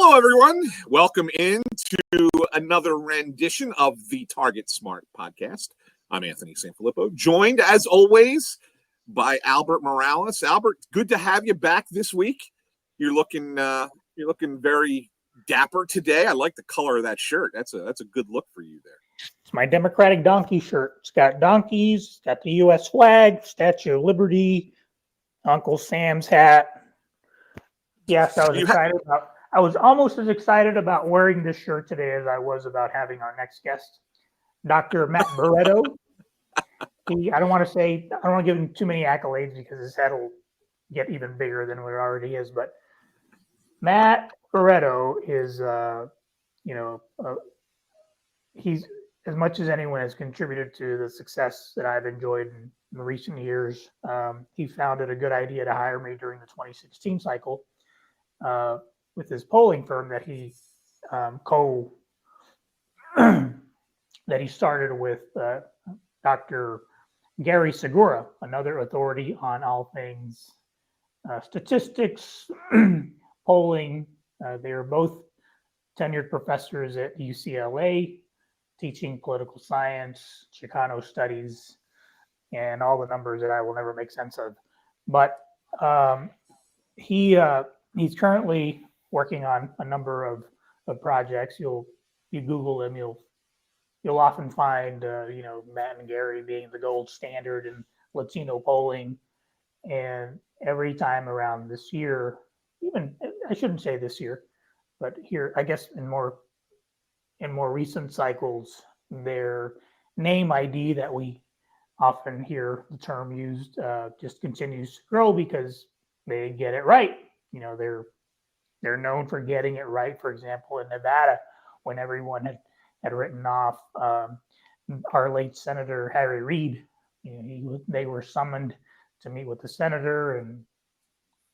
Hello, everyone. Welcome into another rendition of the Target Smart podcast. I'm Anthony Sanfilippo, joined as always by Albert Morales. Albert, good to have you back this week. You're looking very dapper today. I like the color of that shirt. That's a good look for you there. It's my Democratic donkey shirt. It's got donkeys, it's got the U.S. flag, Statue of Liberty, Uncle Sam's hat. Yes, I was excited about. I was almost as excited about wearing this shirt today as I was about having our next guest, Dr. Matt Barreto. I don't want to give him too many accolades because his head will get even bigger than what it already is. But Matt Barreto is, he's as much as anyone has contributed to the success that I've enjoyed in recent years. He found it a good idea to hire me during the 2016 cycle. With his polling firm that he that he started with Dr. Gary Segura, another authority on all things statistics, polling. They are both tenured professors at UCLA, teaching political science, Chicano studies, and all the numbers that I will never make sense of. But he's currently working on a number of projects. You Google him, you'll often find Matt and Gary being the gold standard in Latino polling. And every time around this year, even I shouldn't say this year, but here I guess in more recent cycles, their name ID that we often hear the term used just continues to grow because they get it right. They're known for getting it right. For example, in Nevada, when everyone had written off our late Senator Harry Reid, they were summoned to meet with the senator, and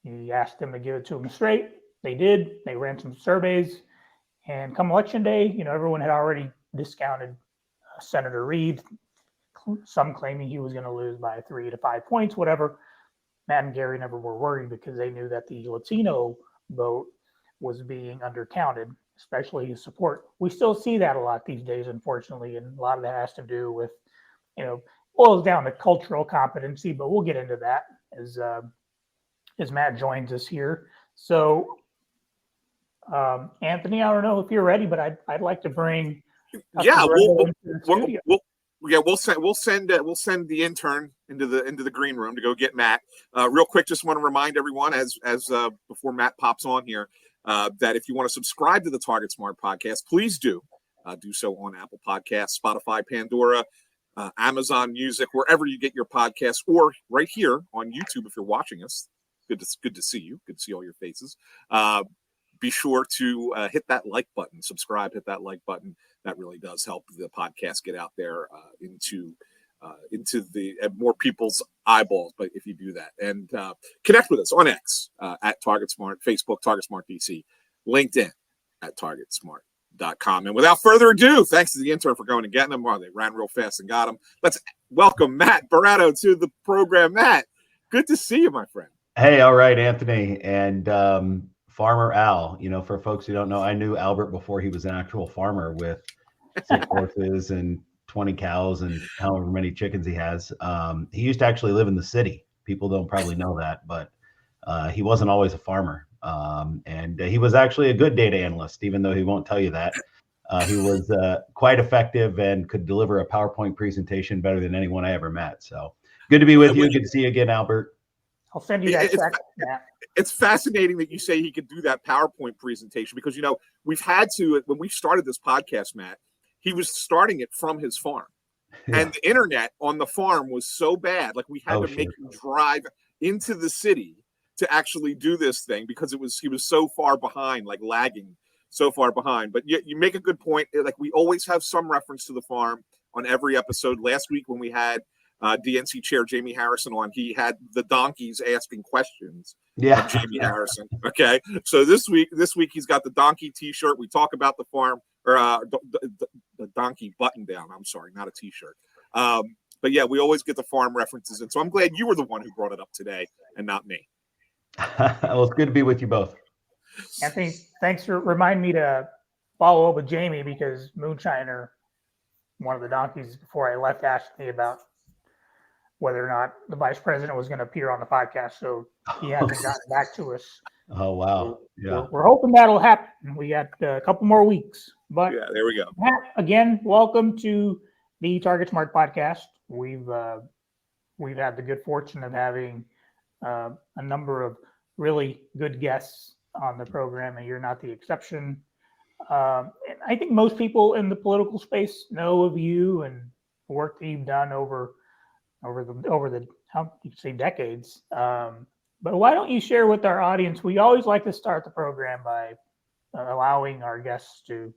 he asked them to give it to him straight. They did. They ran some surveys, and come election day, everyone had already discounted Senator Reid. Some claiming he was going to lose by 3 to 5 points, whatever. Matt and Gary never were worried because they knew that the Latino vote was being undercounted, especially his support. We still see that a lot these days, unfortunately, and a lot of that has to do with, boils down to cultural competency, but we'll get into that as Matt joins us here. So, Anthony, I don't know if you're ready, but I'd like to bring. We'll send the intern into the green room to go get Matt. Real quick, just want to remind everyone as before Matt pops on here that if you want to subscribe to the Target Smart podcast, please do so on Apple Podcasts, Spotify, Pandora, Amazon Music, wherever you get your podcasts, or right here on YouTube if you're watching us. Good to see you. Good to see all your faces. Be sure to hit that like button, subscribe, hit that like button. That really does help the podcast get out there into the more people's eyeballs. But if you do that, and connect with us on X at Target Smart, Facebook Target Smart DC, LinkedIn at TargetSmart.com. And without further ado, thanks to the intern for going and getting them. They ran real fast and got them. Let's welcome Matt Barreto to the program. Matt, good to see you, my friend. Hey, all right, Anthony, and Farmer Al. For folks who don't know, I knew Albert before he was an actual farmer with 6 horses and 20 cows and however many chickens he has. He used to actually live in the city. People don't probably know that, but he wasn't always a farmer. And he was actually a good data analyst, even though he won't tell you that. He was quite effective and could deliver a PowerPoint presentation better than anyone I ever met. So good to be with you. Good to see you again, Albert. I'll send you that second. It's fascinating that you say he could do that PowerPoint presentation because, we've had to, when we started this podcast, Matt, he was starting it from his farm. Yeah. And the internet on the farm was so bad. Like we had to make him drive into the city to actually do this thing because he was so far behind, like lagging so far behind. But you make a good point. Like we always have some reference to the farm on every episode. Last week when we had DNC Chair Jamie Harrison on, he had the donkeys asking questions of Jamie Harrison. Okay, so this week he's got the donkey T-shirt. We talk about the farm or the donkey button down. I'm sorry, not a T-shirt. But yeah, we always get the farm references, and so I'm glad you were the one who brought it up today and not me. Well, it's good to be with you both. Anthony, thanks for reminding me to follow up with Jamie, because Moonshiner, one of the donkeys before I left, asked me about whether or not the vice president was going to appear on the podcast. So he hasn't gotten back to us. Oh, wow. So Yeah. we're hoping that'll happen. We got a couple more weeks. But yeah, there we go. Matt, again, welcome to the Target Smart podcast. We've had the good fortune of having a number of really good guests on the program, and you're not the exception. And I think most people in the political space know of you and the work that you've done over the how you could say decades. But why don't you share with our audience? We always like to start the program by allowing our guests to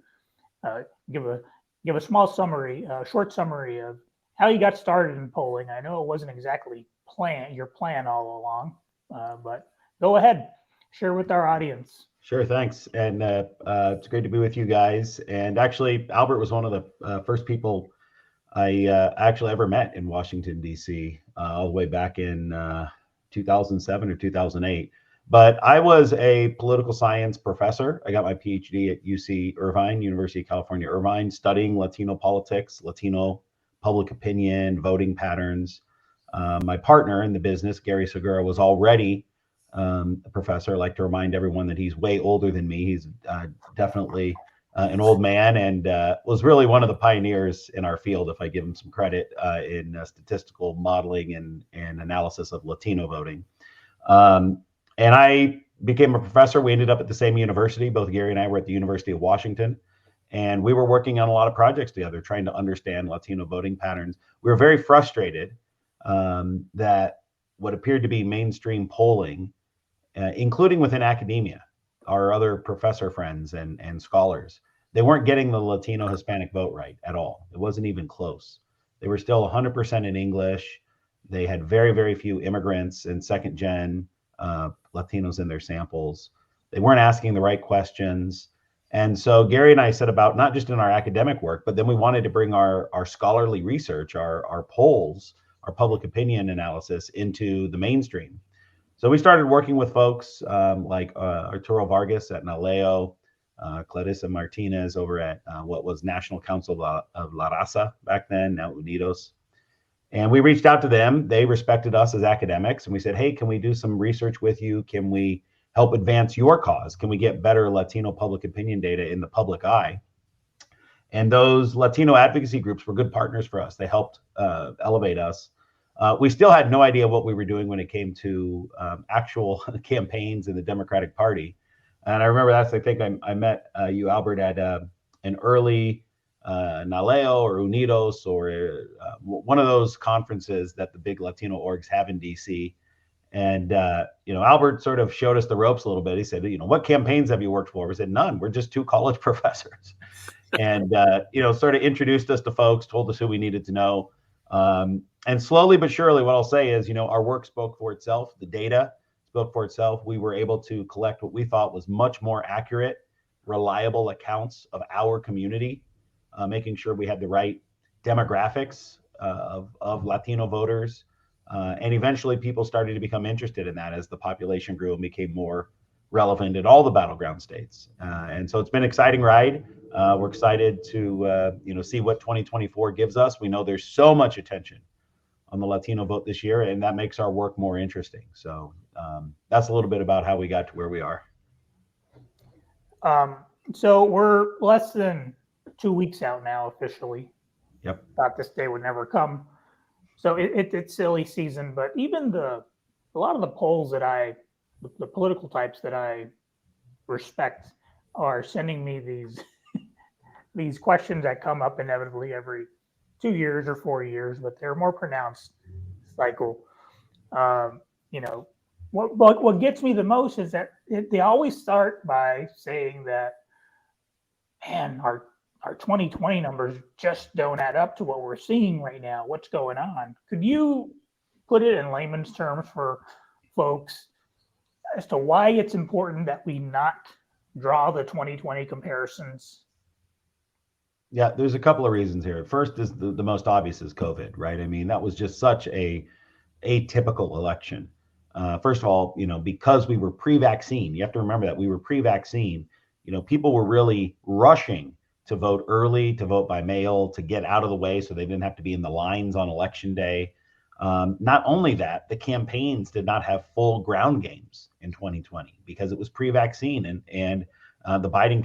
give a small summary, a short summary of how you got started in polling. I know it wasn't exactly your plan all along, but go ahead, share with our audience. Sure, thanks. And it's great to be with you guys. And actually, Albert was one of the first people I actually ever met in Washington, D.C., all the way back in 2007 or 2008. But I was a political science professor. I got my PhD at UC Irvine, University of California, Irvine, studying Latino politics, Latino public opinion, voting patterns. My partner in the business, Gary Segura, was already a professor. I like to remind everyone that he's way older than me. He's definitely an old man, and was really one of the pioneers in our field, if I give him some credit, in statistical modeling and analysis of Latino voting. And I became a professor. We ended up at the same university. Both Gary and I were at the University of Washington, and we were working on a lot of projects together, trying to understand Latino voting patterns. We were very frustrated that what appeared to be mainstream polling, including within academia, our other professor friends and scholars, they weren't getting the Latino Hispanic vote right at all. It wasn't even close. They were still 100% in English. They had very, very few immigrants and second gen Latinos in their samples. They weren't asking the right questions. And so Gary and I set about, not just in our academic work, but then we wanted to bring our scholarly research, our polls, our public opinion analysis into the mainstream. So we started working with folks like Arturo Vargas at Naleo, Clarissa Martinez over at what was National Council of La Raza back then, now Unidos. And we reached out to them. They respected us as academics. And we said, hey, can we do some research with you? Can we help advance your cause? Can we get better Latino public opinion data in the public eye? And those Latino advocacy groups were good partners for us. They helped elevate us. We still had no idea what we were doing when it came to actual campaigns in the Democratic Party. And I remember I think I met you, Albert, at an early Naleo or Unidos or one of those conferences that the big Latino orgs have in DC. And, Albert sort of showed us the ropes a little bit. He said, what campaigns have you worked for? We said, none. We're just two college professors. And, sort of introduced us to folks, told us who we needed to know. And slowly but surely, what I'll say is, our work spoke for itself. The data spoke for itself. We were able to collect what we thought was much more accurate, reliable accounts of our community, making sure we had the right demographics of Latino voters. And eventually people started to become interested in that as the population grew and became more relevant in all the battleground states. And so it's been an exciting ride. We're excited to see what 2024 gives us. We know there's so much attention on the Latino vote this year, and that makes our work more interesting. So that's a little bit about how we got to where we are. So we're less than 2 weeks out now officially. Yep. Thought this day would never come. So it's silly season, but even a lot of the polls that the political types that I respect are sending me these questions that come up inevitably every 2 years or 4 years, but they're more pronounced cycle. What gets me the most is that they always start by saying that, man, our 2020 numbers just don't add up to what we're seeing right now. What's going on? Could you put it in layman's terms for folks as to why it's important that we not draw the 2020 comparisons? Yeah, there's a couple of reasons here. First is the most obvious is COVID, right? I mean, that was just such a atypical election. First of all, because we were pre-vaccine, you have to remember that we were pre-vaccine, people were really rushing to vote early, to vote by mail, to get out of the way so they didn't have to be in the lines on election day. Not only that, the campaigns did not have full ground games in 2020 because it was pre-vaccine, and the Biden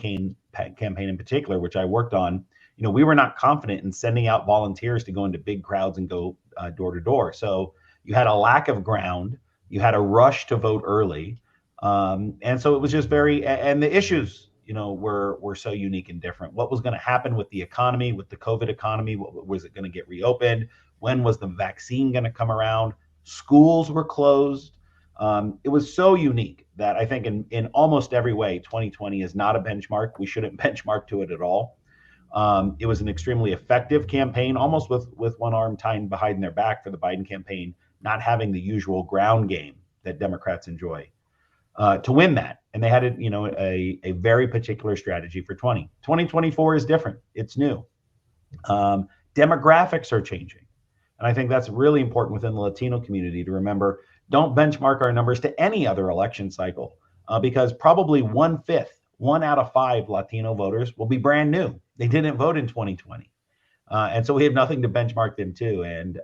campaign in particular, which I worked on, we were not confident in sending out volunteers to go into big crowds and go door to door. So you had a lack of ground. You had a rush to vote early. And so it was just and the issues, were so unique and different. What was going to happen with the economy, with the COVID economy? Was it going to get reopened? When was the vaccine going to come around? Schools were closed. It was so unique that I think in almost every way, 2020 is not a benchmark. We shouldn't benchmark to it at all. It was an extremely effective campaign, almost with one arm tied behind their back for the Biden campaign, not having the usual ground game that Democrats enjoy to win that. And they had a very particular strategy for 2024 is different. It's new. Demographics are changing. And I think that's really important within the Latino community to remember, don't benchmark our numbers to any other election cycle because probably 1/5, 1 out of 5 Latino voters will be brand new. They didn't vote in 2020. And so we have nothing to benchmark them to. And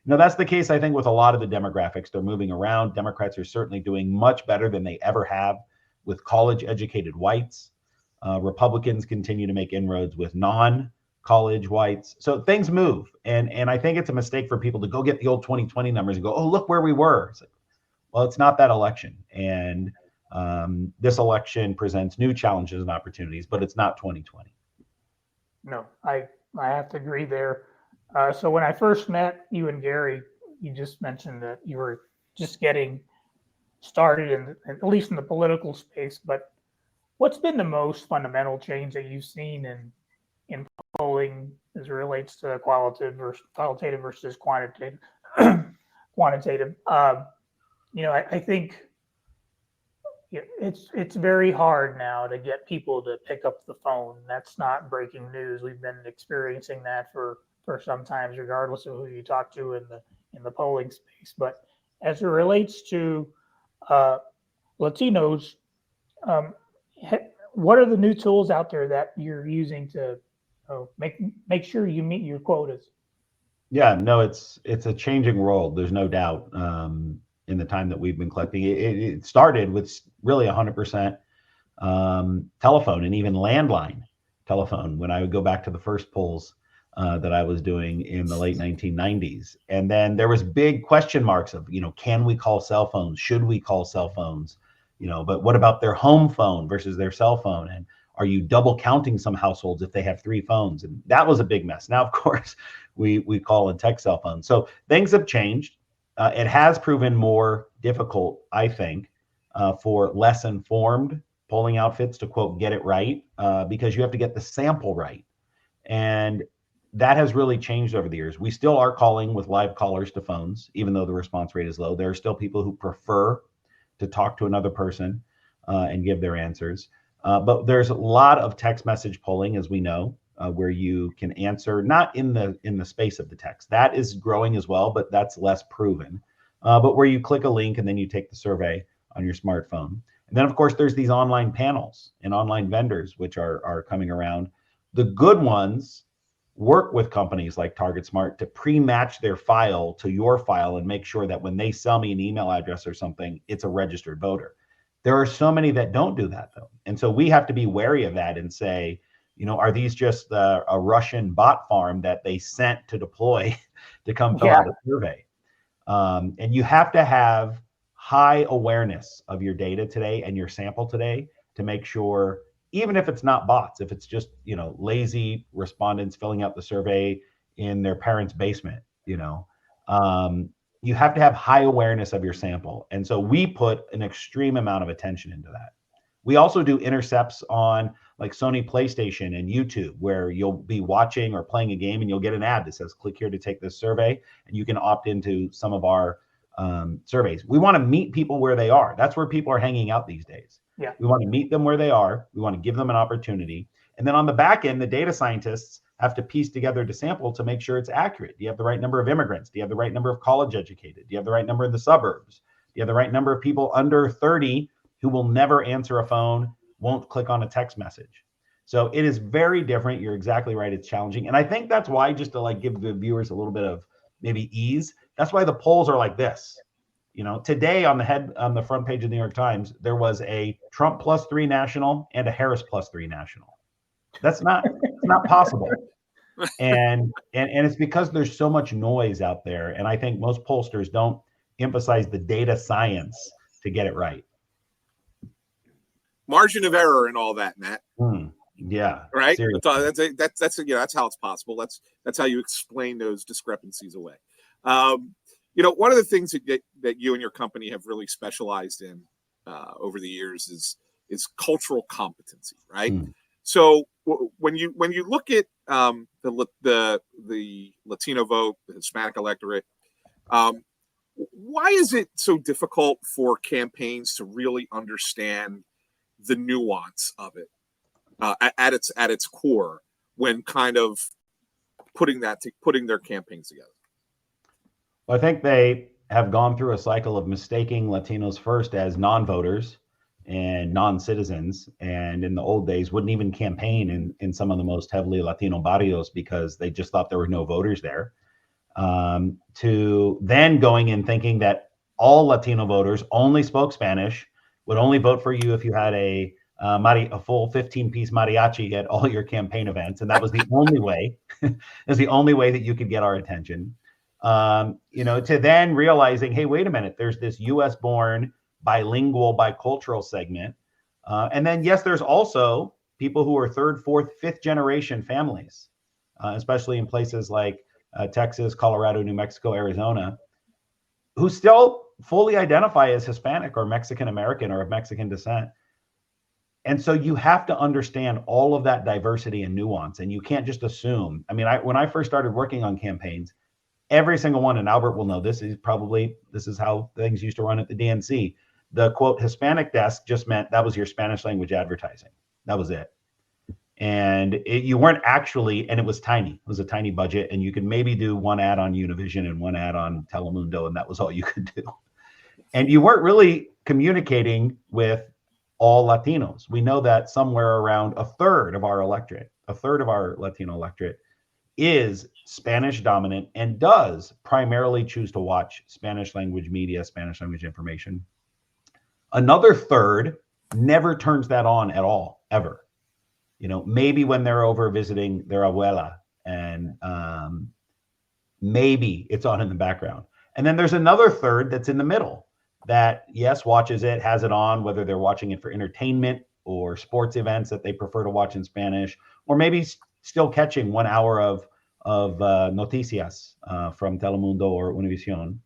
that's the case, I think, with a lot of the demographics. They're moving around. Democrats are certainly doing much better than they ever have with college-educated whites. Republicans continue to make inroads with non-college whites. So things move. And I think it's a mistake for people to go get the old 2020 numbers and go, oh, look where we were. It's like, well, it's not that election. And this election presents new challenges and opportunities, but it's not 2020. No, I have to agree there. So when I first met you and Gary, you just mentioned that you were just getting started at least in the political space. But what's been the most fundamental change that you've seen in polling as it relates to qualitative versus quantitative? Quantitative. I think it's very hard now to get people to pick up the phone. That's not breaking news. We've been experiencing that for some time, regardless of who you talk to in the polling space. But as it relates to Latinos, what are the new tools out there that you're using to make sure you meet your quotas? Yeah, no, it's a changing world. There's no doubt. In the time that we've been collecting, it started with really 100% telephone and even landline telephone when I would go back to the first polls that I was doing in the late 1990s. And then there was big question marks of, can we call cell phones? Should we call cell phones? But what about their home phone versus their cell phone? And are you double counting some households if they have 3 phones? And that was a big mess. Now, of course, we call and text cell phones. So things have changed. It has proven more difficult, I think, for less informed polling outfits to, quote, get it right, because you have to get the sample right. And that has really changed over the years. We still are calling with live callers to phones, even though the response rate is low. There are still people who prefer to talk to another person and give their answers. But there's a lot of text message polling, as we know, where you can answer not in the space of the text. That is growing as well, but that's less proven. But where you click a link and then you take the survey on your smartphone. And then, of course, there's these online panels and online vendors, which are coming around. The good ones work with companies like TargetSmart to pre-match their file to your file and make sure that when they sell me an email address or something, it's a registered voter. There are so many that don't do that, though. And so we have to be wary of that and say, are these just a Russian bot farm that they sent to deploy to come fill out a survey? And you have to have high awareness of your data today and your sample today to make sure, even if it's not bots, if it's just, lazy respondents filling out the survey in their parents' basement, you have to have high awareness of your sample. And so we put an extreme amount of attention into that. We also do intercepts on like Sony PlayStation and YouTube, where you'll be watching or playing a game and you'll get an ad that says, click here to take this survey, and you can opt into some of our surveys. We want to meet people where they are. That's where people are hanging out these days. Yeah. We want to meet them where they are. We want to give them an opportunity. And then on the back end, the data scientists have to piece together the sample to make sure it's accurate. Do you have the right number of immigrants? Do you have the right number of college educated? Do you have the right number in the suburbs? You have the right number of people under 30 who will never answer a phone, won't click on a text message. So it is very different. You're exactly right. It's challenging. And I think that's why, just to like give the viewers a little bit of maybe ease, that's why the polls are like this. You know, today on the front page of the New York Times, there was a Trump +3 national and a Harris +3 national. It's not possible. And it's because there's so much noise out there. And I think most pollsters don't emphasize the data science to get it right. Margin of error and all that, Matt. Yeah. Right. Seriously. That's that's how it's possible. That's how you explain those discrepancies away. You know, one of the things that you and your company have really specialized in over the years is cultural competency, right? So when you look at the Latino vote, the Hispanic electorate, why is it so difficult for campaigns to really understand the nuance of it at its core when kind of putting their campaigns together? Well, I think they have gone through a cycle of mistaking Latinos first as non-voters and non-citizens, and in the old days wouldn't even campaign in some of the most heavily Latino barrios because they just thought there were no voters there, to then going in thinking that all Latino voters only spoke Spanish, would only vote for you if you had a full 15-piece mariachi at all your campaign events, and that was the only way. Is the only way that you could get our attention. You know, to then realizing, hey, wait a minute, there's this U.S.-born bilingual, bicultural segment. And then, yes, there's also people who are third, fourth, fifth generation families, especially in places like Texas, Colorado, New Mexico, Arizona, who still fully identify as Hispanic or Mexican American or of Mexican descent. And so you have to understand all of that diversity and nuance, and you can't just assume. I mean, when I first started working on campaigns, every single one, and Albert will know this is how things used to run at the DNC. The quote Hispanic desk just meant that was your Spanish language advertising. That was it. And you weren't actually, and it was tiny. It was a tiny budget, and you could maybe do one ad on Univision and one ad on Telemundo, and that was all you could do. And you weren't really communicating with all Latinos. We know that somewhere around a third of our Latino electorate is Spanish dominant and does primarily choose to watch Spanish language media, Spanish language information. Another third never turns that on at all, ever. You know, maybe when they're over visiting their abuela, and maybe it's on in the background. And then there's another third that's in the middle that, yes, watches it, has it on, whether they're watching it for entertainment or sports events that they prefer to watch in Spanish, or maybe still catching 1 hour of noticias from Telemundo or Univision,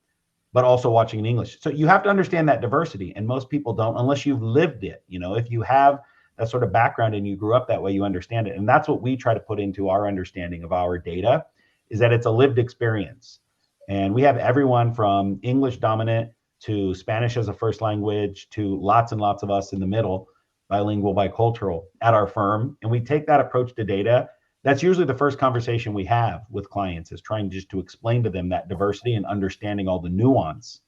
but also watching in English. So you have to understand that diversity, and most people don't unless you've lived it. You know, if you have that sort of background and you grew up that way, you understand it. And that's what we try to put into our understanding of our data, is that it's a lived experience. And we have everyone from English dominant to Spanish as a first language to lots and lots of us in the middle, bilingual, bicultural at our firm. And we take that approach to data. That's usually the first conversation we have with clients, is trying just to explain to them that diversity and understanding all the nuance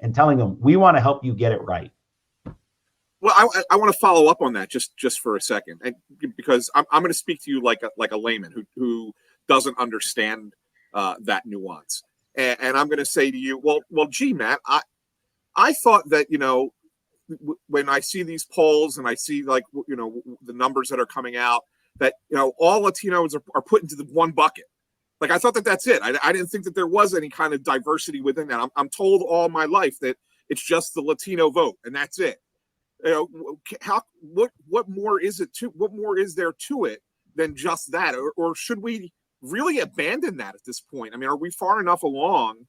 and telling them, we want to help you get it right. Well, I want to follow up on that just for a second, because I'm going to speak to you like a layman who doesn't understand that nuance. And I'm going to say to you, well, gee, Matt, I thought that, you know, when I see these polls and I see, like, you know, the numbers that are coming out, that, you know, all Latinos are put into the one bucket. Like, I thought that that's it. I didn't think that there was any kind of diversity within that. I'm told all my life that it's just the Latino vote and that's it. You know, what more is there to it than just that? Or should we really abandon that at this point? I mean, are we far enough along,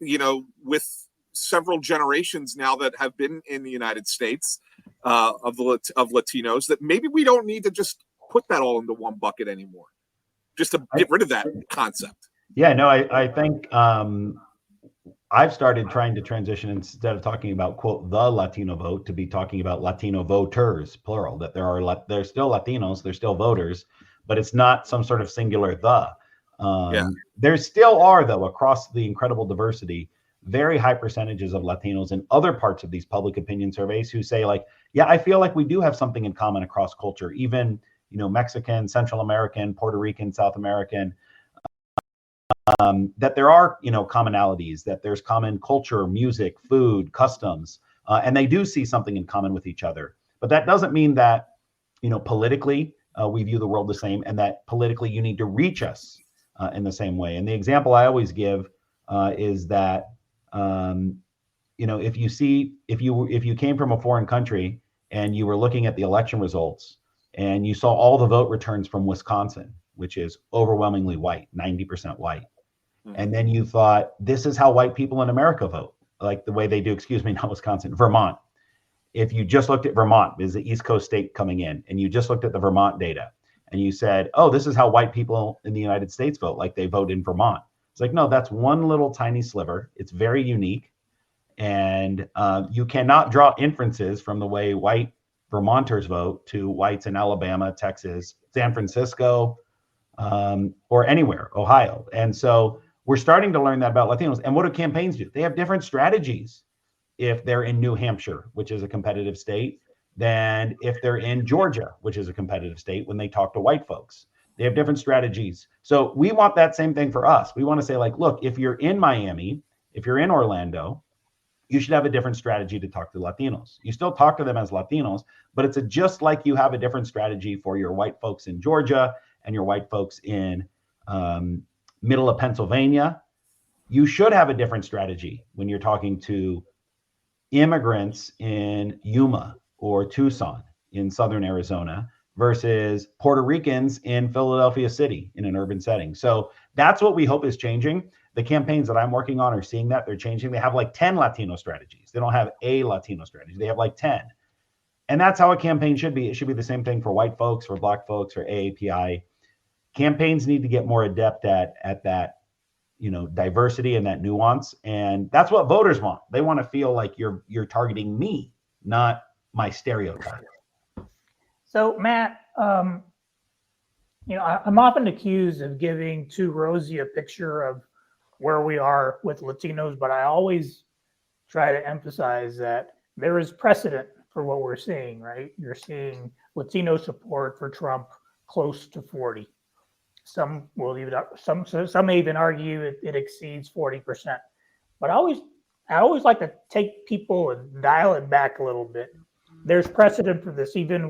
you know, with several generations now that have been in the United States of Latinos, that maybe we don't need to just put that all into one bucket anymore, just to get rid of that concept? Yeah, no, I think I've started trying to transition, instead of talking about, quote, the Latino vote, to be talking about Latino voters, plural, that there's still Latinos, there's still voters, but it's not some sort of singular the. There still are, though, across the incredible diversity, very high percentages of Latinos in other parts of these public opinion surveys who say like, yeah, I feel like we do have something in common across culture, even, Mexican, Central American, Puerto Rican, South American, that there are, commonalities, that there's common culture, music, food, customs, and they do see something in common with each other. But that doesn't mean that, politically, we view the world the same, and that politically you need to reach us in the same way. And the example I always give is that, if you came from a foreign country and you were looking at the election results and you saw all the vote returns from Wisconsin, which is overwhelmingly white, 90% white. And then you thought, this is how white people in America vote, like the way they do, not Wisconsin, Vermont. If you just looked at Vermont, is the East Coast state coming in, and you just looked at the Vermont data and you said, oh, this is how white people in the United States vote, like they vote in Vermont. It's like, no, that's one little tiny sliver. It's very unique. And you cannot draw inferences from the way white Vermonters vote to whites in Alabama, Texas, San Francisco, or anywhere, Ohio. And so we're starting to learn that about Latinos. And what do campaigns do? They have different strategies if they're in New Hampshire, which is a competitive state, than if they're in Georgia, which is a competitive state, when they talk to white folks. They have different strategies. So we want that same thing for us. We want to say, like, look, if you're in Miami, if you're in Orlando, you should have a different strategy to talk to Latinos. You still talk to them as Latinos, but it's just like you have a different strategy for your white folks in Georgia and your white folks in middle of Pennsylvania. You should have a different strategy when you're talking to immigrants in Yuma or Tucson in southern Arizona versus Puerto Ricans in Philadelphia City in an urban setting. So that's what we hope is changing. The campaigns that I'm working on are seeing that they're changing. They have like 10 Latino strategies. They don't have a Latino strategy. They have like 10. And that's how a campaign should be. It should be the same thing for white folks, for Black folks, for AAPI. Campaigns need to get more adept at that, diversity and that nuance. And that's what voters want. They want to feel like you're targeting me, not my stereotype. So Matt, I'm often accused of giving too rosy a picture of where we are with Latinos, but I always try to emphasize that there is precedent for what we're seeing, right? You're seeing Latino support for Trump close to 40. Some will even some may even argue it exceeds 40%. But I always like to take people and dial it back a little bit. There's precedent for this, even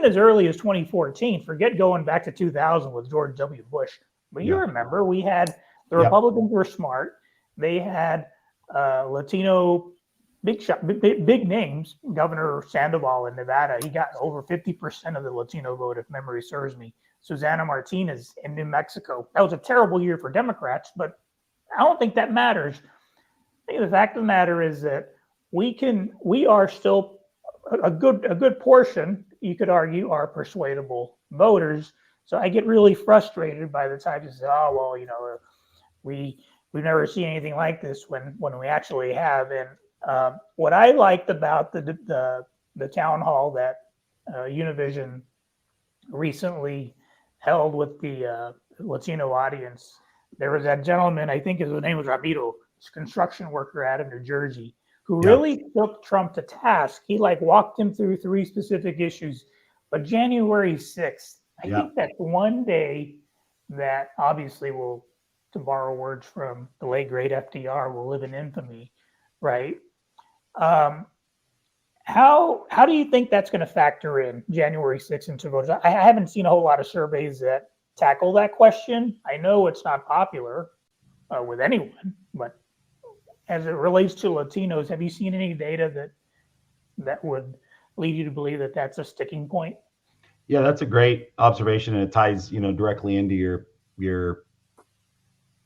as early as 2014. Forget going back to 2000 with George W. Bush. But you remember, we had the Republicans were smart. They had Latino big names. Governor Sandoval in Nevada, he got over 50% of the Latino vote, if memory serves me. Susana Martinez in New Mexico. That was a terrible year for Democrats, but I don't think that matters. I think the fact of the matter is that we are still a good portion, you could argue, are persuadable voters. So I get really frustrated by the time you say, oh, well, we've never seen anything like this when we actually have. And what I liked about the town hall that Univision recently held with the Latino audience, there was that gentleman, I think his name was Ramiro, a construction worker out of New Jersey, who really took Trump to task. He walked him through 3 specific issues. But January 6th, I think that's one day that obviously will, to borrow words from the late great FDR, will live in infamy, right? How do you think that's going to factor in January 6th into voters? I haven't seen a whole lot of surveys that tackle that question. I know it's not popular with anyone, but as it relates to Latinos, have you seen any data that would lead you to believe that that's a sticking point? Yeah, that's a great observation, and it ties, directly into your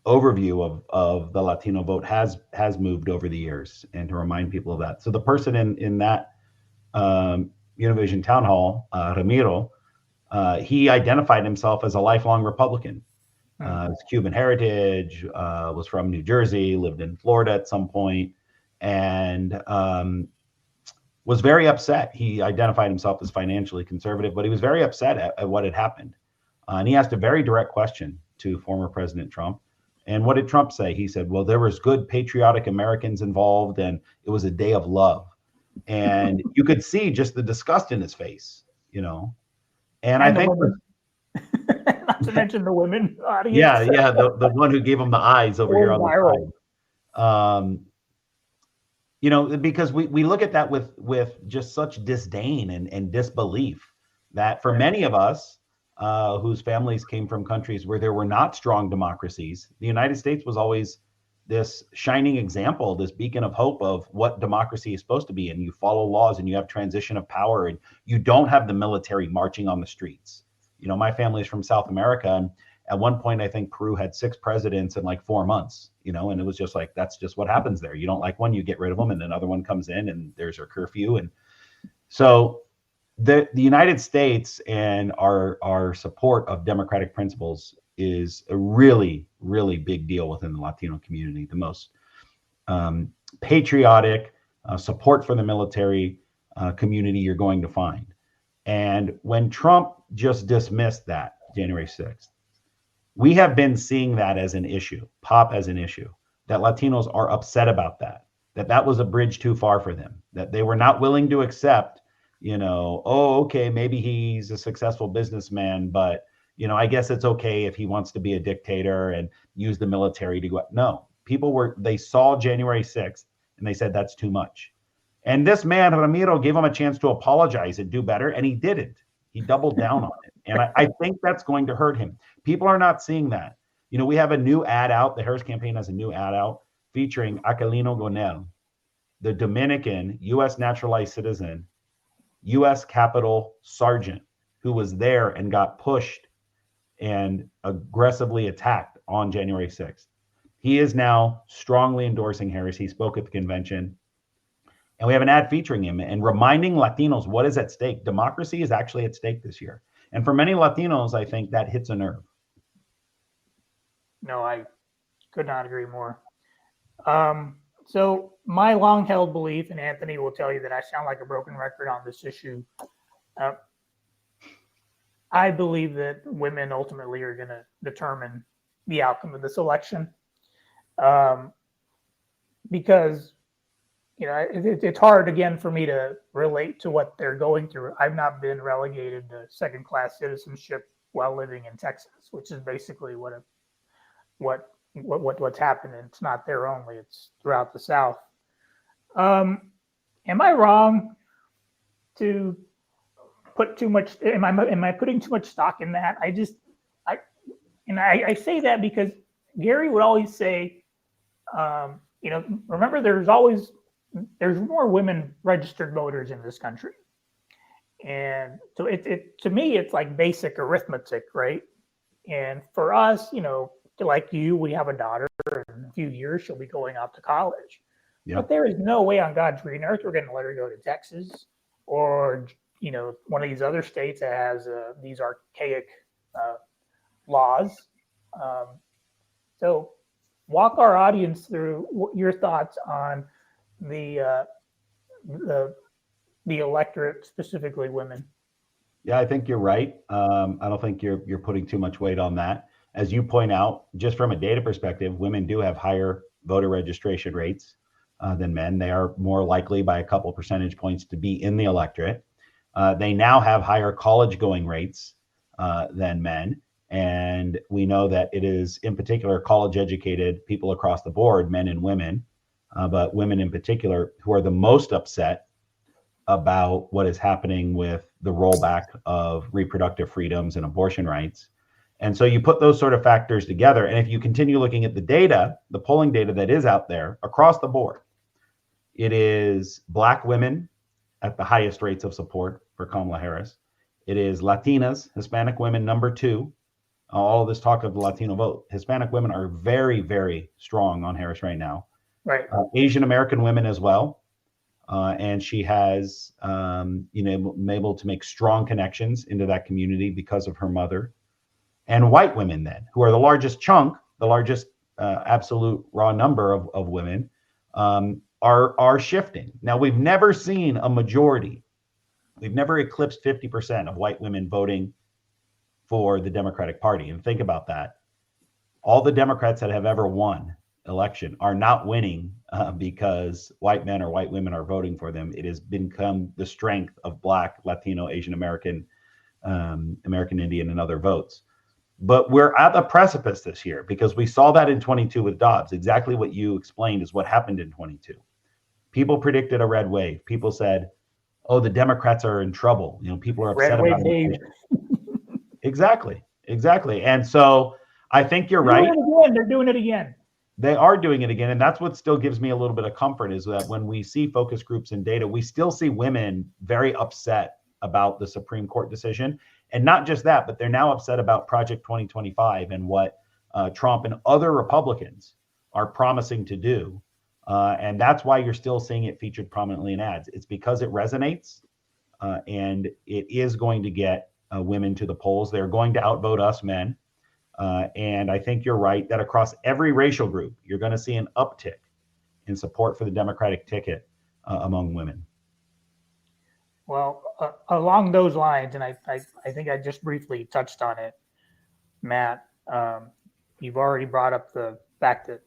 overview of the Latino vote has moved over the years, and to remind people of that. So the person in that Univision town hall, Ramiro, he identified himself as a lifelong Republican. His Cuban heritage, was from New Jersey, lived in Florida at some point, and was very upset. He identified himself as financially conservative, but he was very upset at what had happened. And he asked a very direct question to former President Trump. And what did Trump say? He said, well, there was good patriotic Americans involved, and it was a day of love. And you could see just the disgust in his face, you know. And I the think, women. Not to mention the women audience. yeah, the one who gave him the eyes over here on viral. the side. You know, because we look at that with just such disdain and disbelief that for many of us whose families came from countries where there were not strong democracies, the United States was always this shining example, this beacon of hope of what democracy is supposed to be. And you follow laws and you have transition of power and you don't have the military marching on the streets. You know, my family is from South America, and at one point, I think Peru had 6 presidents in like 4 months, you know, and it was just like, that's just what happens there. You don't like one, you get rid of them, and another one comes in and there's a curfew. And so the United States and our support of democratic principles is a really, really big deal within the Latino community. The most patriotic support for the military community you're going to find. And when Trump just dismissed that January 6th, we have been seeing that as an issue, pop as an issue, that Latinos are upset about that was a bridge too far for them, that they were not willing to accept, you know, oh, okay, maybe he's a successful businessman, but, you know, I guess it's okay if he wants to be a dictator and use the military to go. No, they saw January 6th and they said, that's too much. And this man, Ramiro, gave him a chance to apologize and do better, and he didn't. He doubled down on it. And I think that's going to hurt him. People are not seeing that. You know, we have a new ad out. The Harris campaign has a new ad out featuring Aquilino Gonel, the Dominican U.S. naturalized citizen, U.S. Capitol sergeant, who was there and got pushed and aggressively attacked on January 6th. He is now strongly endorsing Harris. He spoke at the convention. And we have an ad featuring him and reminding Latinos what is at stake. Democracy is actually at stake this year. And for many Latinos, I think that hits a nerve. No, I could not agree more. So my long-held belief, and Anthony will tell you that I sound like a broken record on this issue, I believe that women ultimately are going to determine the outcome of this election. Because, you know, it's hard, again, for me to relate to what they're going through. I've not been relegated to second-class citizenship while living in Texas, which is basically what's happening. It's not there only; it's throughout the South. Am I wrong to put too much? Am I putting too much stock in that? I say that because Gary would always say, you know, remember there's more women registered voters in this country. And so to me, it's like basic arithmetic, right? And for us, you know, like you, we have a daughter. In a few years, she'll be going off to college. Yeah. But there is no way on God's green earth we're going to let her go to Texas or, you know, one of these other states that has these archaic laws. So walk our audience through your thoughts on the electorate, specifically women. Yeah, I think you're right. I don't think you're putting too much weight on that. As you point out, just from a data perspective, women do have higher voter registration rates than men. They are more likely by a couple percentage points to be in the electorate. They now have higher college going rates than men. And we know that it is, in particular, college educated people across the board, men and women, but women in particular, who are the most upset about what is happening with the rollback of reproductive freedoms and abortion rights. And so you put those sort of factors together. And if you continue looking at the data, the polling data that is out there across the board, it is Black women at the highest rates of support for Kamala Harris. It is Latinas, Hispanic women, number 2. All of this talk of the Latino vote. Hispanic women are very, very strong on Harris right now. Right. Asian American women as well. And she has, been able to make strong connections into that community because of her mother. And white women then, who are the largest chunk, the largest absolute raw number of women, are shifting. Now, we've never seen a majority. We've never eclipsed 50% of white women voting for the Democratic Party. And think about that. all the Democrats that have ever won election are not winning because white men or white women are voting for them. It has become the strength of Black, Latino, Asian American, American Indian, and other votes. But we're at the precipice this year because we saw that in 22 with Dobbs. Exactly what you explained is what happened in 22. People predicted a red wave. People said, oh, the Democrats are in trouble. You know, people are upset about it. Exactly. And so I think you're right. They're doing it again. They are doing it again. And that's what still gives me a little bit of comfort is that when we see focus groups and data, we still see women very upset about the Supreme Court decision. And not just that, but they're now upset about Project 2025 and what Trump and other Republicans are promising to do. And that's why you're still seeing it featured prominently in ads. It's because it resonates and it is going to get women to the polls. They're going to outvote us men. And I think you're right that across every racial group, you're going to see an uptick in support for the Democratic ticket among women. Well, along those lines, and I think I just briefly touched on it, Matt, you've already brought up the fact that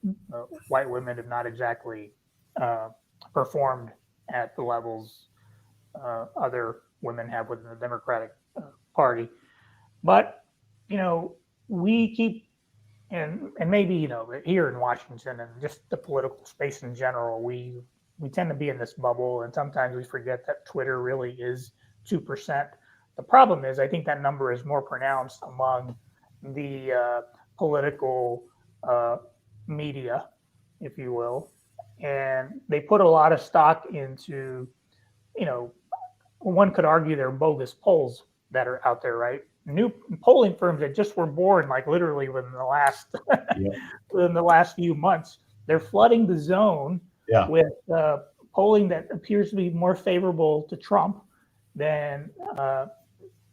white women have not exactly performed at the levels other women have within the Democratic Party. But, you know, we keep, and maybe, you know, here in Washington and just the political space in general, we tend to be in this bubble, and sometimes we forget that Twitter really is 2%. The problem is, I think that number is more pronounced among the political media, if you will, and they put a lot of stock into, you know, one could argue they're bogus polls that are out there, right? New polling firms that just were born, like literally within the last within the last few months, they're flooding the zone with polling that appears to be more favorable to Trump than.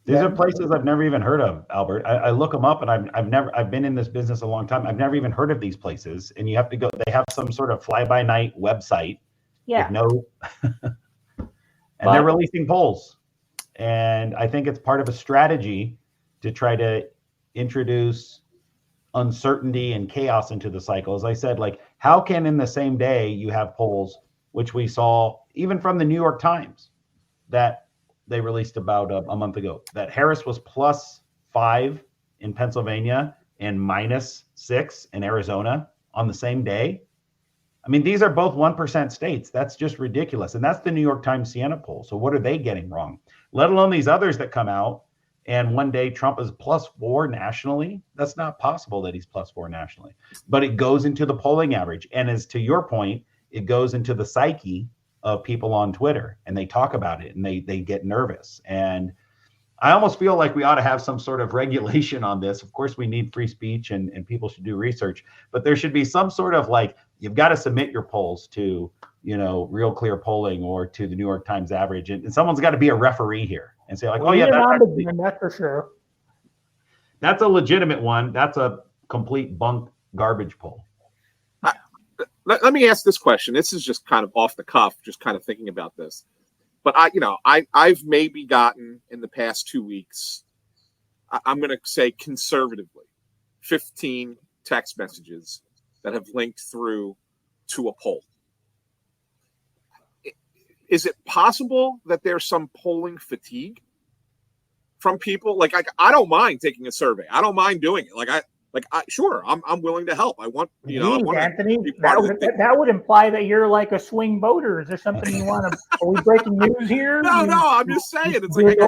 These are places I've never even heard of, Albert. I look them up, and I've been in this business a long time. I've never even heard of these places, and you have to go. They have some sort of fly-by-night website. With no, and they're releasing polls, and I think it's part of a strategy to try to introduce uncertainty and chaos into the cycle. As I said, like, how can in the same day you have polls, which we saw even from the New York Times, that they released about a month ago, that Harris was +5 in Pennsylvania and -6 in Arizona on the same day. I mean, these are both 1% states. That's just ridiculous. And that's the New York Times Siena poll. So what are they getting wrong? Let alone these others that come out. And one day Trump is +4 nationally. That's not possible that he's +4 nationally. But it goes into the polling average. And as to your point, it goes into the psyche of people on Twitter. And they talk about it and they get nervous. And I almost feel like we ought to have some sort of regulation on this. Of course, we need free speech and people should do research. But there should be some sort of, like, you've got to submit your polls to, you know, Real Clear Polling or to the New York Times Average. And someone's got to be a referee here and say, like, well, yeah, that's for sure. That's a legitimate one. That's a complete bunk garbage poll. Let me ask this question. This is just kind of off the cuff, just kind of thinking about this. But I've maybe gotten in the past 2 weeks, I'm going to say conservatively, 15 text messages that have linked through to a poll. Is it possible that there's some polling fatigue from people? Like I don't mind taking a survey. I don't mind doing it. Sure, I'm willing to help. I want, Anthony, that would imply that you're like a swing voter. Is there something you want to? Are we breaking news here? No, I'm just saying. It's like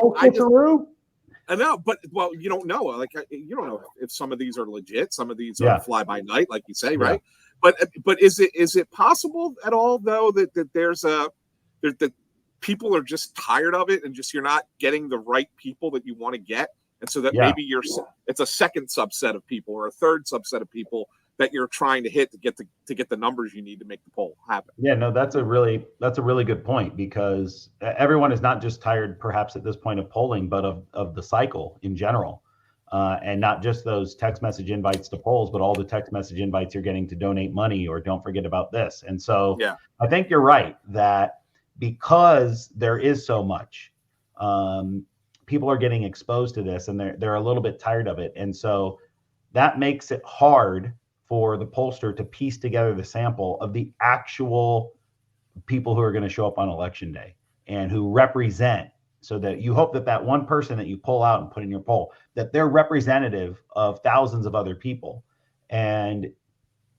I know, but you don't know. Like you don't know if some of these are legit. Some of these are fly by night, like you say, right? But is it possible at all though that that people are just tired of it and just you're not getting the right people that you want to get? And so that maybe it's a second subset of people or a third subset of people that you're trying to hit to get the numbers you need to make the poll happen. Yeah, no, that's a really good point, because everyone is not just tired, perhaps at this point, of polling, but of the cycle in general, and not just those text message invites to polls, but all the text message invites you're getting to donate money or don't forget about this. And so I think you're right that because there is so much. People are getting exposed to this and they're a little bit tired of it. And so that makes it hard for the pollster to piece together the sample of the actual people who are going to show up on election day and who represent, so that you hope that that one person that you pull out and put in your poll, that they're representative of thousands of other people. And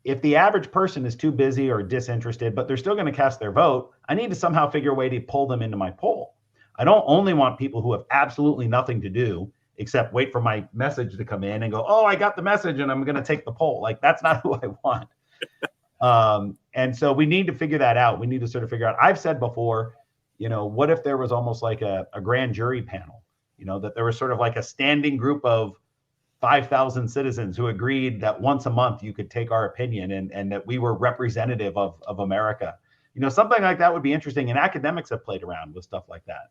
if the average person is too busy or disinterested, but they're still going to cast their vote, I need to somehow figure a way to pull them into my poll. I don't only want people who have absolutely nothing to do except wait for my message to come in and go, oh, I got the message and I'm going to take the poll. Like, that's not who I want. And so we need to figure that out. We need to sort of figure out, I've said before, what if there was almost like a grand jury panel, that there was sort of like a standing group of 5,000 citizens who agreed that once a month you could take our opinion and that we were representative of America. Something like that would be interesting. And academics have played around with stuff like that.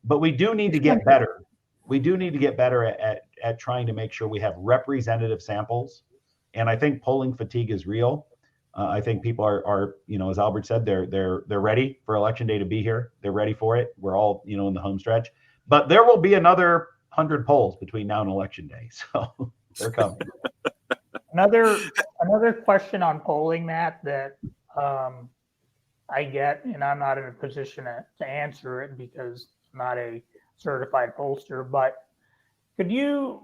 But we do need to get better. We do need to get better at trying to make sure we have representative samples. And I think polling fatigue is real. I think people are, as Albert said, they're ready for election day to be here. They're ready for it. We're all, in the home stretch. But there will be another 100 polls between now and election day. So they're coming. Another question on polling, Matt, that I get, and I'm not in a position to answer it because I'm not a certified pollster, but could you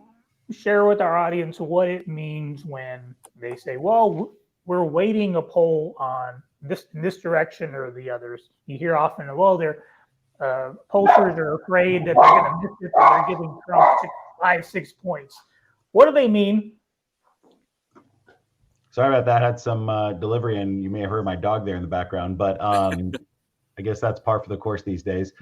share with our audience what it means when they say, well, we're weighting a poll on this direction or the others? You hear often, well, pollsters are afraid that they're going to miss it, or they're giving Trump 6 points. What do they mean? Sorry about that. I had some delivery, and you may have heard my dog there in the background, but I guess that's par for the course these days.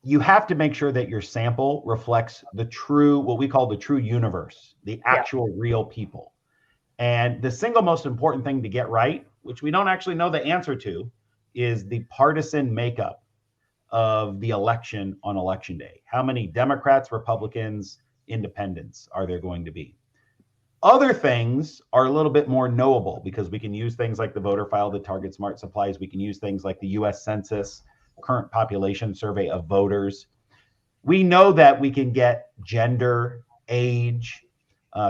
You have to make sure that your sample reflects what we call the true universe, the actual real people. And the single most important thing to get right, which we don't actually know the answer to, is the partisan makeup of the election on election day. How many Democrats, Republicans, independents are there going to be? Other things are a little bit more knowable because we can use things like the voter file, the Target Smart Supplies. We can use things like the U.S. Census, current population survey of voters. We know that we can get gender, age,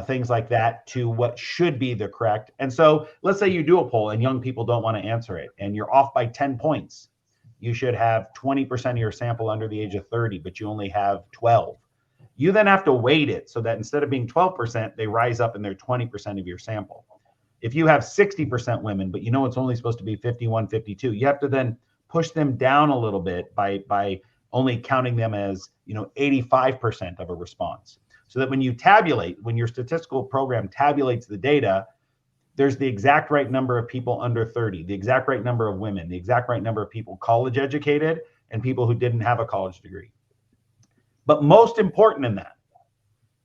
things like that to what should be the correct. And so let's say you do a poll and young people don't want to answer it and you're off by 10 points. You should have 20% of your sample under the age of 30, but you only have 12. You then have to weight it so that instead of being 12%, they rise up and they're 20% of your sample. If you have 60% women, but it's only supposed to be 51, 52, you have to then push them down a little bit by only counting them as 85% of a response. So that when you tabulate, when your statistical program tabulates the data, there's the exact right number of people under 30, the exact right number of women, the exact right number of people college educated and people who didn't have a college degree. But most important in that,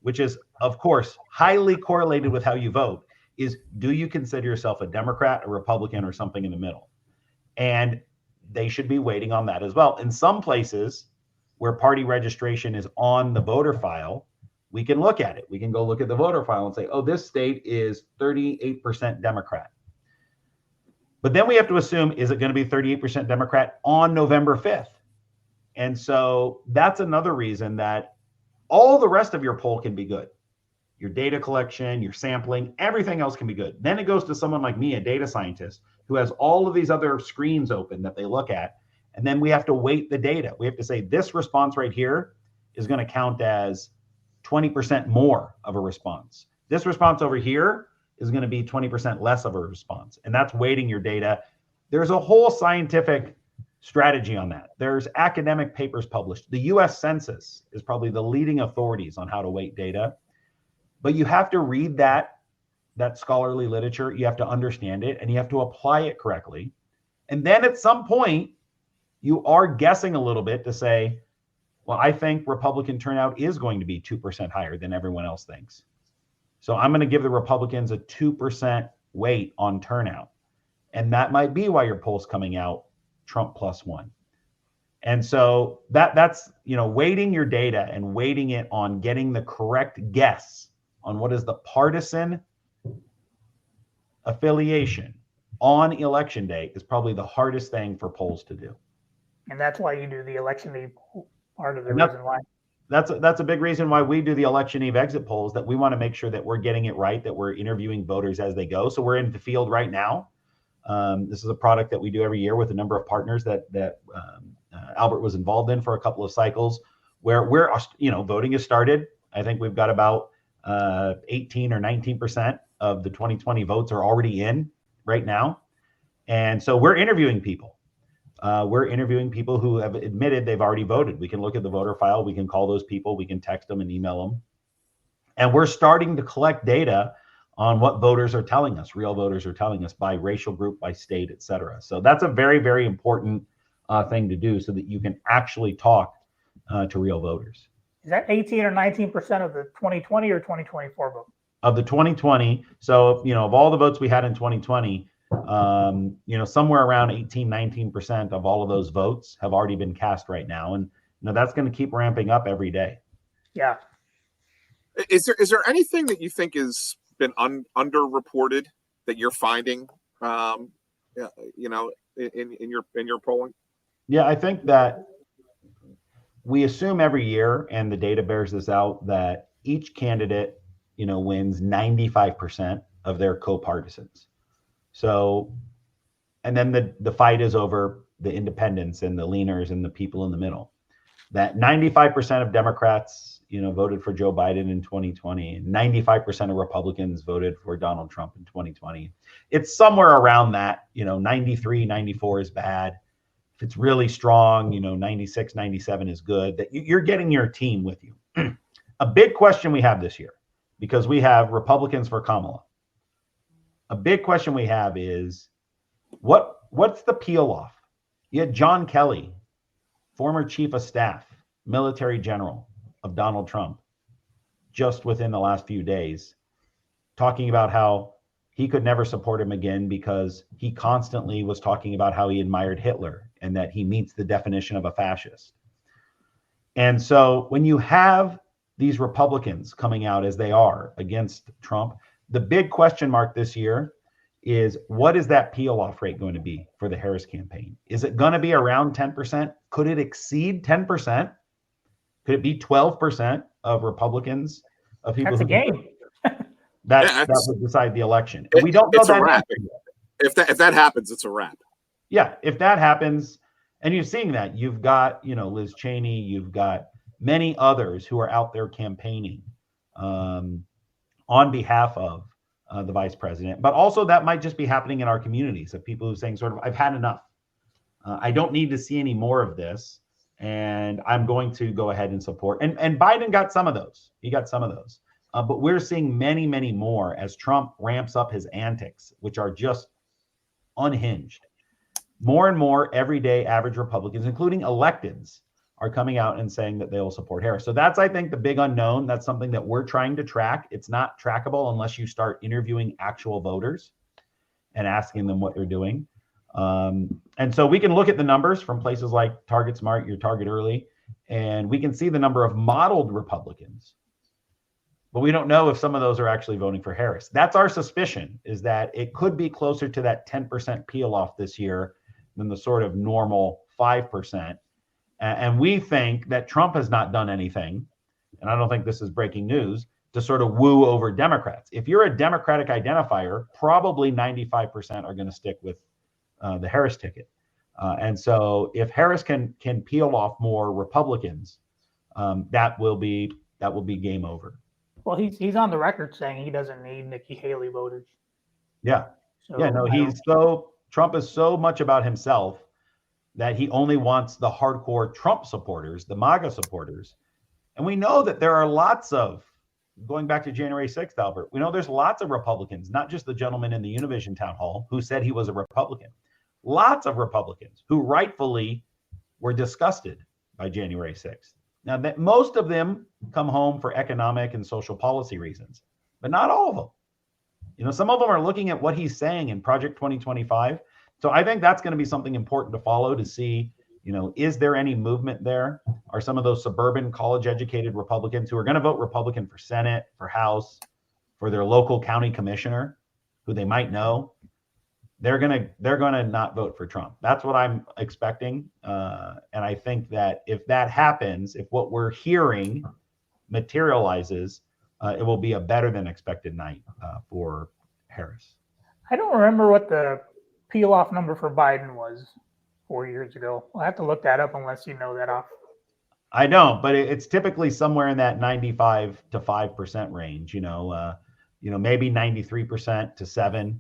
which is, of course, highly correlated with how you vote, is do you consider yourself a Democrat, a Republican, or something in the middle? And they should be waiting on that as well. In some places where party registration is on the voter file, we can look at it. We can go look at the voter file and say, oh, this state is 38% Democrat. But then we have to assume, is it going to be 38% Democrat on November 5th? And so that's another reason that all the rest of your poll can be good. Your data collection, your sampling, everything else can be good. Then it goes to someone like me, a data scientist, who has all of these other screens open that they look at. And then we have to weight the data. We have to say this response right here is going to count as 20% more of a response. This response over here is going to be 20% less of a response. And that's weighting your data. There's a whole scientific strategy on that. There's academic papers published. The US Census is probably the leading authorities on how to weight data. But you have to read that scholarly literature. You have to understand it and you have to apply it correctly. And then at some point, you are guessing a little bit to say, well, I think Republican turnout is going to be 2% higher than everyone else thinks. So I'm going to give the Republicans a 2% weight on turnout. And that might be why your poll's coming out Trump +1. And so that's, weighting your data and weighting it on getting the correct guess on what is the partisan affiliation on election day is probably the hardest thing for polls to do. And that's why you do the election day part of the reason why. That's a big reason why we do the election eve exit polls, that we want to make sure that we're getting it right, that we're interviewing voters as they go. So we're in the field right now. This is a product that we do every year with a number of partners that Albert was involved in for a couple of cycles, where we're, voting has started. I think we've got about 18 or 19% of the 2020 votes are already in right now. And so we're interviewing people. We're interviewing people who have admitted they've already voted. We can look at the voter file. We can call those people. We can text them and email them. And we're starting to collect data on what voters are telling us, real voters are telling us, by racial group, by state, et cetera. So that's a very, very important thing to do, so that you can actually talk to real voters. Is that 18 or 19% of the 2020 or 2024 vote? Of the 2020. So, of all the votes we had in 2020, somewhere around 18, 19% of all of those votes have already been cast right now. And that's going to keep ramping up every day. Yeah. Is there anything that you think has been underreported that you're finding, in your polling? Yeah, I think that we assume every year, and the data bears this out, that each candidate, wins 95% of their co-partisans. So, and then the fight is over the independents and the leaners and the people in the middle. That 95% of Democrats, voted for Joe Biden in 2020. 95% of Republicans voted for Donald Trump in 2020. It's somewhere around that, 93, 94 is bad. If it's really strong, 96, 97 is good. That you're getting your team with you. A big question we have this year, because we have Republicans for Kamala. A big question we have is, what's the peel off? You had John Kelly, former chief of staff, military general of Donald Trump, just within the last few days, talking about how he could never support him again because he constantly was talking about how he admired Hitler and that he meets the definition of a fascist. And so when you have these Republicans coming out as they are against Trump, the big question mark this year is, what is that peel-off rate going to be for the Harris campaign? Is it going to be around 10%? Could it exceed 10%? Could it be 12% of Republicans, of people? That's a game. That would decide the election. We don't know it's that. A wrap. If that happens, it's a wrap. Yeah, if that happens, and you're seeing that, you've got Liz Cheney, you've got many others who are out there campaigning on behalf of the vice president. But also that might just be happening in our communities, of people who are saying sort of, I've had enough. I don't need to see any more of this. And I'm going to go ahead and support. And Biden got some of those. He got some of those. But we're seeing many, many more as Trump ramps up his antics, which are just unhinged. More and more everyday average Republicans, including electeds, are coming out and saying that they will support Harris. So that's, I think, the big unknown. That's something that we're trying to track. It's not trackable unless you start interviewing actual voters and asking them what they're doing. And so we can look at the numbers from places like Target Smart, your Target Early, and we can see the number of modeled Republicans, but we don't know if some of those are actually voting for Harris. That's our suspicion, is that it could be closer to that 10% peel off this year than the sort of normal 5%. And we think that Trump has not done anything, and I don't think this is breaking news, to sort of woo over Democrats. If you're a Democratic identifier, probably 95% are going to stick with the Harris ticket. And so if Harris can peel off more Republicans, that will be game over. Well, he's on the record saying he doesn't need Nikki Haley voters. Yeah. So, yeah, no, Trump is so much about himself that he only wants the hardcore Trump supporters, the MAGA supporters. And we know that there are lots of, going back to January 6th, Albert, we know there's lots of Republicans, not just the gentleman in the Univision town hall who said he was a Republican. Lots of Republicans who rightfully were disgusted by January 6th. Now, that most of them come home for economic and social policy reasons, but not all of them. Some of them are looking at what he's saying in Project 2025. So I think that's going to be something important to follow, to see, is there any movement there? Are some of those suburban college-educated Republicans who are going to vote Republican for Senate, for House, for their local county commissioner, who they might know, they're gonna not vote for Trump. That's what I'm expecting. And I think that if that happens, if what we're hearing materializes, it will be a better than expected night for Harris. I don't remember what the peel-off number for Biden was 4 years ago. I'll have to look that up unless you know that off. I don't, but it's typically somewhere in that 95 to 5% range. Maybe 93% to 7%,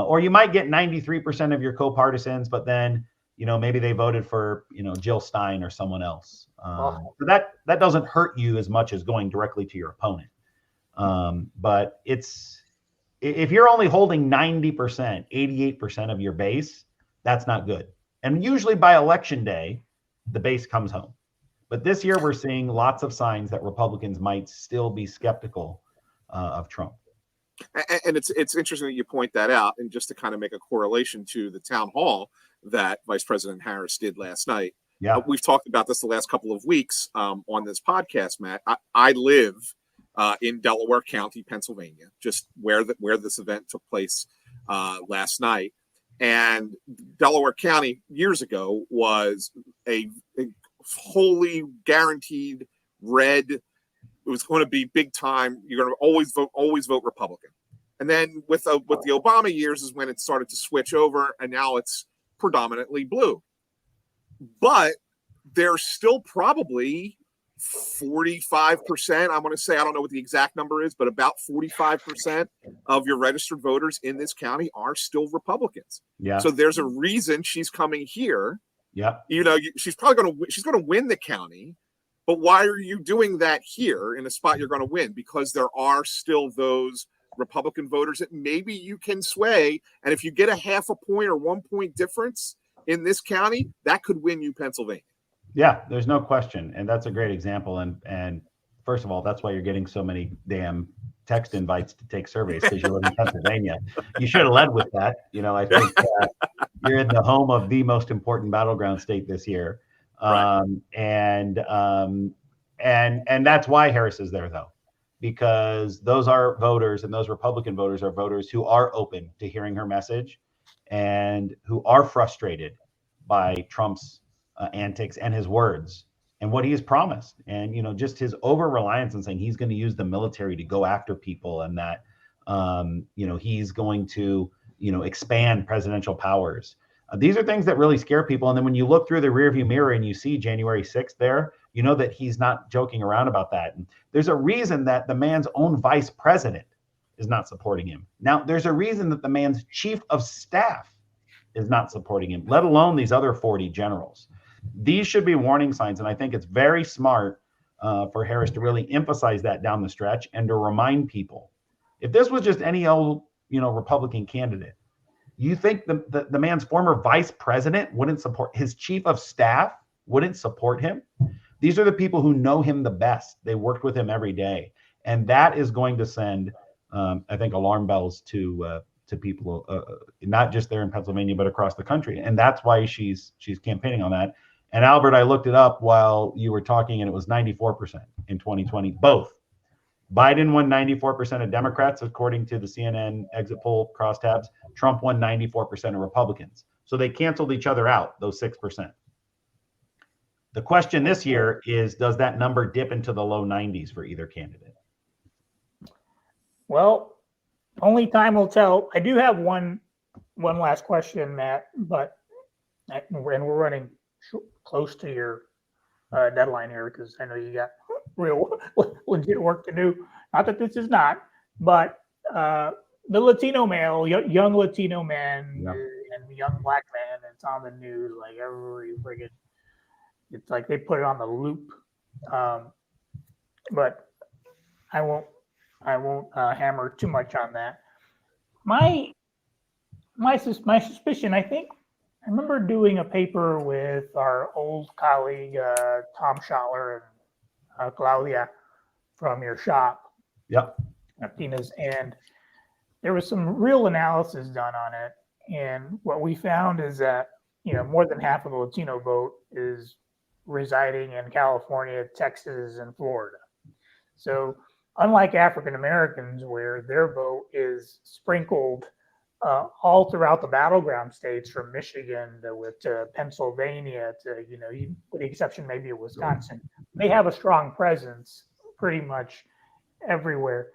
or you might get 93% of your co-partisans, but then maybe they voted for Jill Stein or someone else. So that doesn't hurt you as much as going directly to your opponent. But if you're only holding 90%, 88% of your base, that's not good. And usually by election day, the base comes home. But this year, we're seeing lots of signs that Republicans might still be skeptical of Trump. And it's interesting that you point that out. And just to kind of make a correlation to the town hall that Vice President Harris did last night. Yeah, we've talked about this the last couple of weeks on this podcast, Matt. I live in Delaware County, Pennsylvania, just where this event took place last night. And Delaware County years ago was a wholly guaranteed red. It was going to be big time. You're going to always vote Republican. And then with the Obama years is when it started to switch over, and now it's predominantly blue. But there's still probably 45%. I'm going to say, I don't know what the exact number is, but about 45% of your registered voters in this county are still Republicans. Yeah. So there's a reason she's coming here. Yeah. She's probably going to win the county, but why are you doing that here in a spot you're going to win? Because there are still those Republican voters that maybe you can sway. And if you get a half a point or 1 point difference in this county, that could win you Pennsylvania. Yeah, there's no question. And that's a great example. And first of all, that's why you're getting so many damn text invites to take surveys, because you live in Pennsylvania. You should have led with that. I think you're in the home of the most important battleground state this year. Right. And that's why Harris is there, though, because those are voters, and those Republican voters are voters who are open to hearing her message and who are frustrated by Trump's antics and his words and what he has promised, and just his over reliance on saying he's going to use the military to go after people, and that he's going to expand presidential powers. These are things that really scare people. And then when you look through the rearview mirror and you see January 6th there, you know that he's not joking around about that. And there's a reason that the man's own vice president is not supporting him. Now, there's a reason that the man's chief of staff is not supporting him, let alone these other 40 generals. These should be warning signs. And I think it's very smart for Harris to really emphasize that down the stretch and to remind people. If this was just any old, Republican candidate, you think the man's former vice president wouldn't support, his chief of staff wouldn't support him? These are the people who know him the best. They worked with him every day. And that is going to send, I think, alarm bells to people, not just there in Pennsylvania, but across the country. And that's why she's campaigning on that. And Albert, I looked it up while you were talking, and it was 94% in 2020, both. Biden won 94% of Democrats, according to the CNN exit poll crosstabs. Trump won 94% of Republicans. So they canceled each other out, those 6%. The question this year is, does that number dip into the low 90s for either candidate? Well, only time will tell. I do have one last question, Matt, and we're running close to your deadline here, because I know you got real legit work to do. Not that this is not, but the Latino male, young Latino man, yeah, and young black man, it's on the news like every friggin'. It's like they put it on the loop. But I won't hammer too much on that. My suspicion, I remember doing a paper with our old colleague Tom Schottler and Claudia from your shop, yep, Latinos, and there was some real analysis done on it. And what we found is that more than half of the Latino vote is residing in California, Texas, and Florida. So unlike African Americans, where their vote is sprinkled all throughout the battleground states, from Michigan to Pennsylvania to, with the exception maybe of Wisconsin, they have a strong presence pretty much everywhere.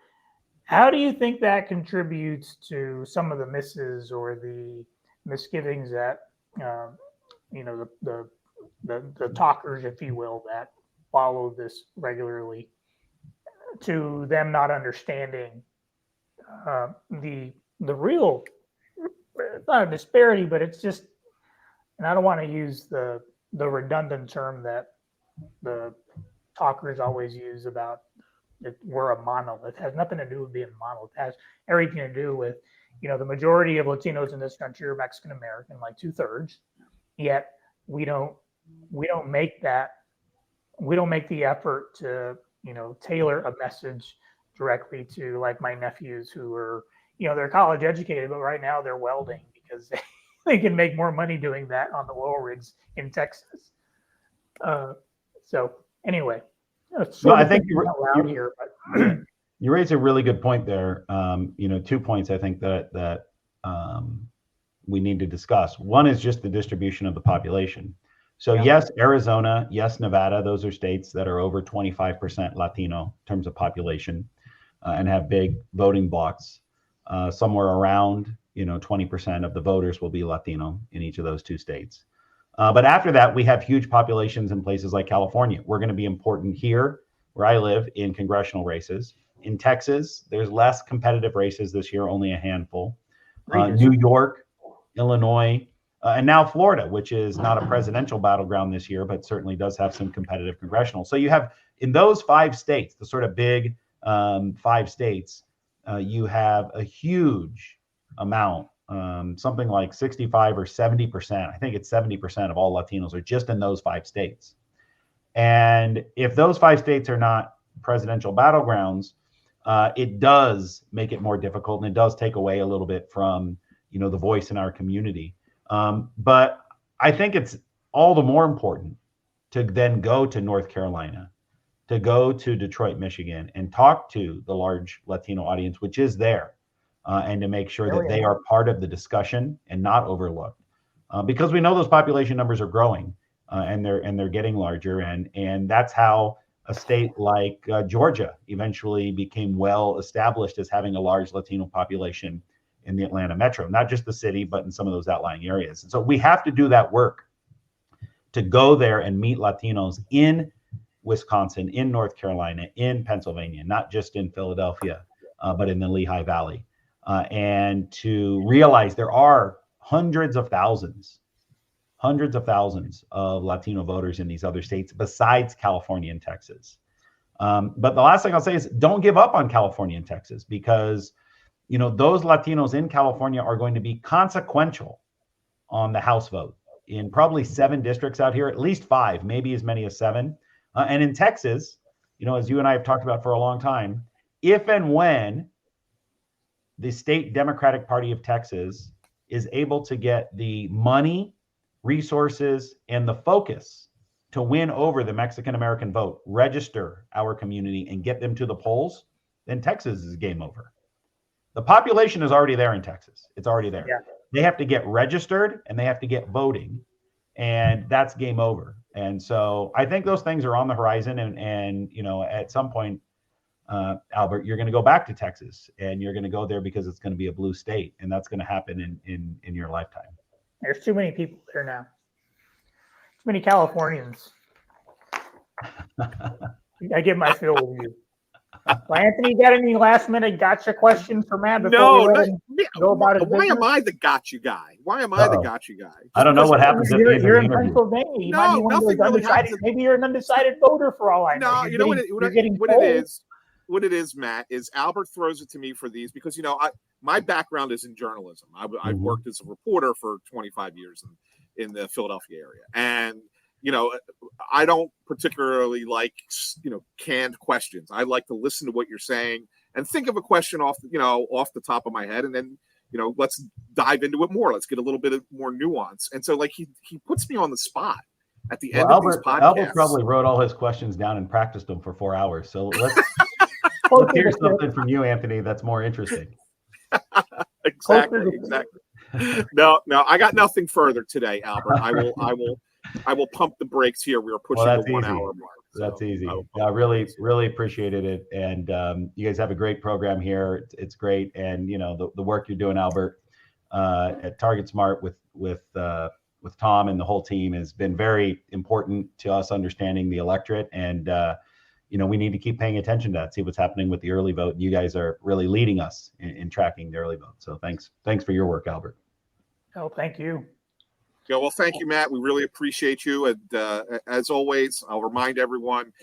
How do you think that contributes to some of the misses or the misgivings that, the talkers, if you will, that follow this regularly, to them not understanding the real, it's not a disparity, but it's just, and I don't want to use the redundant term that the talkers always use about that we're a monolith. It has nothing to do with being a monolith. It has everything to do with, the majority of Latinos in this country are Mexican American, like 2/3. Yet we don't make the effort to, tailor a message directly to, like, my nephews who are, they're college educated, but right now they're welding because they can make more money doing that on the oil rigs in Texas. So anyway, I think you raise a really good point there. 2 points I think that we need to discuss. One is just the distribution of the population. So yes, Arizona, yes, Nevada, those are states that are over 25% Latino in terms of population and have big voting blocks. Somewhere around, 20% of the voters will be Latino in each of those two states. But after that, we have huge populations in places like California. We're going to be important here, where I live, in congressional races. In Texas, there's less competitive races this year, only a handful. New York, Illinois, and now Florida, which is not a presidential battleground this year, but certainly does have some competitive congressional. So you have, in those 5 states, the sort of big 5 states, you have a huge amount, something like 65 or 70%. I think it's 70% of all Latinos are just in those 5 states. And if those 5 states are not presidential battlegrounds, it does make it more difficult, and it does take away a little bit from, the voice in our community. But I think it's all the more important to then go to North Carolina, to go to Detroit, Michigan, and talk to the large Latino audience, which is there, and to make sure that they are part of the discussion and not overlooked, because we know those population numbers are growing, and they're getting larger, and that's how a state like Georgia eventually became well established as having a large Latino population in the Atlanta metro, not just the city, but in some of those outlying areas. And so we have to do that work to go there and meet Latinos in Wisconsin, in North Carolina, in Pennsylvania, not just in Philadelphia, but in the Lehigh Valley, and to realize there are hundreds of thousands of Latino voters in these other states besides California and Texas. But the last thing I'll say is don't give up on California and Texas, because those Latinos in California are going to be consequential on the House vote in probably 7 districts out here, at least 5, maybe as many as 7. And in Texas, as you and I have talked about for a long time, if and when the state Democratic Party of Texas is able to get the money, resources, and the focus to win over the Mexican American vote, register our community, and get them to the polls, then Texas is game over. The population is already there in Texas. It's already there. Yeah. They have to get registered and they have to get voting, and that's game over. And so I think those things are on the horizon. And at some point, Albert, you're going to go back to Texas, and you're going to go there because it's going to be a blue state, and that's going to happen in your lifetime. There's too many people there now. Too many Californians. I get my fill with you. Well, Anthony, got any last minute gotcha questions for Matt? No. Why am I the gotcha guy? I don't know what happens. You're in Pennsylvania. You might be one of those undecided. Maybe you're an undecided voter for all I know. No, what it is, Matt, is Albert throws it to me for these because my background is in journalism. I've worked as a reporter for 25 years in the Philadelphia area, and I don't particularly like, canned questions. I like to listen to what you're saying and think of a question off the top of my head. And then, let's dive into it more. Let's get a little bit of more nuance. And so he puts me on the spot at the end of these podcasts. Albert probably wrote all his questions down and practiced them for 4 hours. So let's hear something from you, Anthony, that's more interesting. Exactly. No, I got nothing further today, Albert. I will pump the brakes here. We are pushing the 1 hour mark. That's easy. I really appreciated it. And you guys have a great program here. It's great. And, the work you're doing, Albert, at Target Smart with Tom and the whole team has been very important to us understanding the electorate. And, we need to keep paying attention to that, see what's happening with the early vote. And you guys are really leading us in tracking the early vote. So thanks for your work, Albert. Oh, thank you. Yeah, well, thank you, Matt. We really appreciate you. And as always, I'll remind everyone,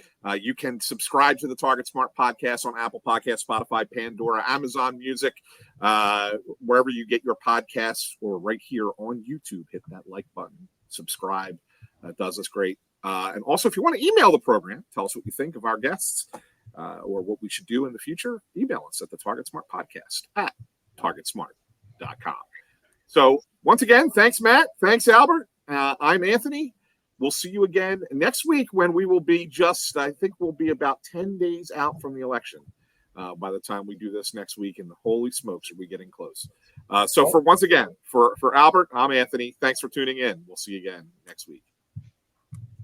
you can subscribe to the Target Smart podcast on Apple Podcasts, Spotify, Pandora, Amazon Music, wherever you get your podcasts, or right here on YouTube. Hit that like button, subscribe. That does us great. And also, if you want to email the program, tell us what you think of our guests or what we should do in the future, email us at the Target Smart Podcast at targetsmart.com. So once again, thanks, Matt. Thanks, Albert. I'm Anthony. We'll see you again next week when we will be I think we'll be about 10 days out from the election by the time we do this next week. And holy smokes, are we getting close. So once again, for Albert, I'm Anthony. Thanks for tuning in. We'll see you again next week.